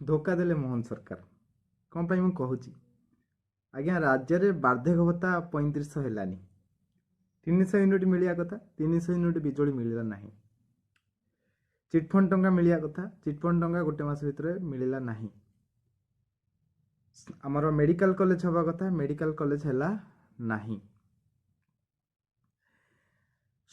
ଧୋକା ଦେଲେ ମୋହନ ସରକାର। କ'ଣ ପାଇଁ ମୁଁ କହୁଛି? ଆଜ୍ଞା, ରାଜ୍ୟରେ ବାର୍ଦ୍ଧକ୍ୟ ଭତ୍ତା 3500 ହେଲାନି। 300 ୟୁନିଟ୍ ମିଳିବା କଥା, 300 ୟୁନିଟ୍ ବିଜୁଳି ମିଳିଲା ନାହିଁ। ଚିଟ୍‌ଫଣ୍ଡ ଟଙ୍କା ମିଳିବା କଥା, ଚିଟ୍‌ଫଣ୍ଡ ଟଙ୍କା ଗୋଟେ ମାସ ଭିତରେ ମିଳିଲା ନାହିଁ। ଆମର ମେଡ଼ିକାଲ କଲେଜ ହେବା କଥା, ମେଡ଼ିକାଲ କଲେଜ ହେଲା ନାହିଁ।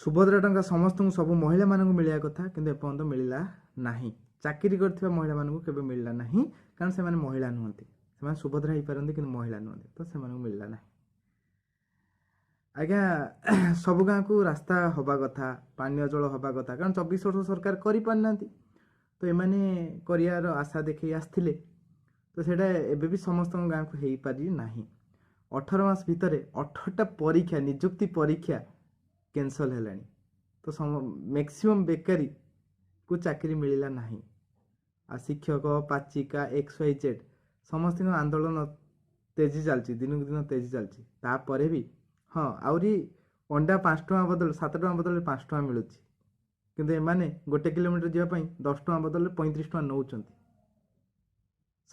ସୁଭଦ୍ରା ଟଙ୍କା ସମସ୍ତଙ୍କୁ, ସବୁ ମହିଳାମାନଙ୍କୁ ମିଳିବା କଥା, କିନ୍ତୁ ଏପର୍ଯ୍ୟନ୍ତ ମିଳିଲା ନାହିଁ। ଚାକିରି କରିଥିବା ମହିଳାମାନଙ୍କୁ କେବେ ମିଳିଲା ନାହିଁ, କାରଣ ସେମାନେ ମହିଳା ନୁହନ୍ତି। ସେମାନେ ସୁଭଦ୍ରା ହେଇପାରନ୍ତି କିନ୍ତୁ ମହିଳା ନୁହନ୍ତି, ତ ସେମାନଙ୍କୁ ମିଳିଲା ନାହିଁ। ଆଜ୍ଞା, ସବୁ ଗାଁକୁ ରାସ୍ତା ହେବା କଥା, ପାନୀୟ ଜଳ ହେବା କଥା, କାରଣ 24 ବର୍ଷ ସରକାର କରିପାରିନାହାନ୍ତି। ତ ଏମାନେ କରିବାର ଆଶା ଦେଖେଇ ଆସିଥିଲେ, ତ ସେଇଟା ଏବେ ବି ସମସ୍ତଙ୍କ ଗାଁକୁ ହେଇପାରି ନାହିଁ। 18 ମାସ ଭିତରେ 18ଟା ପରୀକ୍ଷା, ନିଯୁକ୍ତି ପରୀକ୍ଷା କ୍ୟାନସଲ୍ ହେଲାଣି। ତ ମ୍ୟାକ୍ସିମମ୍ ବେକାରୀକୁ ଚାକିରି ମିଳିଲା ନାହିଁ। ଆଉ ଶିକ୍ଷକ, ପାଚିକା, XYZ ସମସ୍ତଙ୍କ ଆନ୍ଦୋଳନ ତେଜି ଚାଲିଛି, ଦିନକୁ ଦିନ ତେଜି ଚାଲିଛି। ତାପରେ ବି ହଁ, ଆହୁରି ଅଣ୍ଡା 5 ଟଙ୍କା ବଦଳରେ 7 ଟଙ୍କା ବଦଳରେ 5 ଟଙ୍କା ମିଳୁଛି, କିନ୍ତୁ ଏମାନେ 1 କିଲୋମିଟର ଯିବା ପାଇଁ 10 ଟଙ୍କା ବଦଳରେ 35 ଟଙ୍କା ନେଉଛନ୍ତି।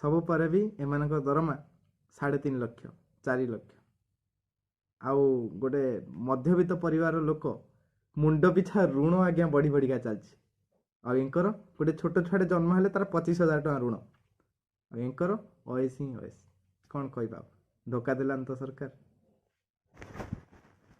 ସବୁ ପରେ ବି ଏମାନଙ୍କ ଦରମା 3.5 ଲକ୍ଷ, 4 ଲକ୍ଷ। ଆଉ ଗୋଟେ ମଧ୍ୟବିତ୍ତ ପରିବାର ଲୋକ ମୁଣ୍ଡ ପିଛା ଋଣ ଆଜ୍ଞା ବଢ଼ି ବଢ଼ିକା ଚାଲିଛି। ଆଉ ଏଙ୍କର ଗୋଟେ ଛୋଟ ଛୁଆଟେ ଜନ୍ମ ହେଲେ ତାର 25,000 ଟଙ୍କା ଋଣ, ଆଉ ଏଙ୍କର ଅଏସ୍ ହିଁ ଅଏସ୍। କ'ଣ କହିବା? ଧୋକା ଦେଲାନି ତ ସରକାର।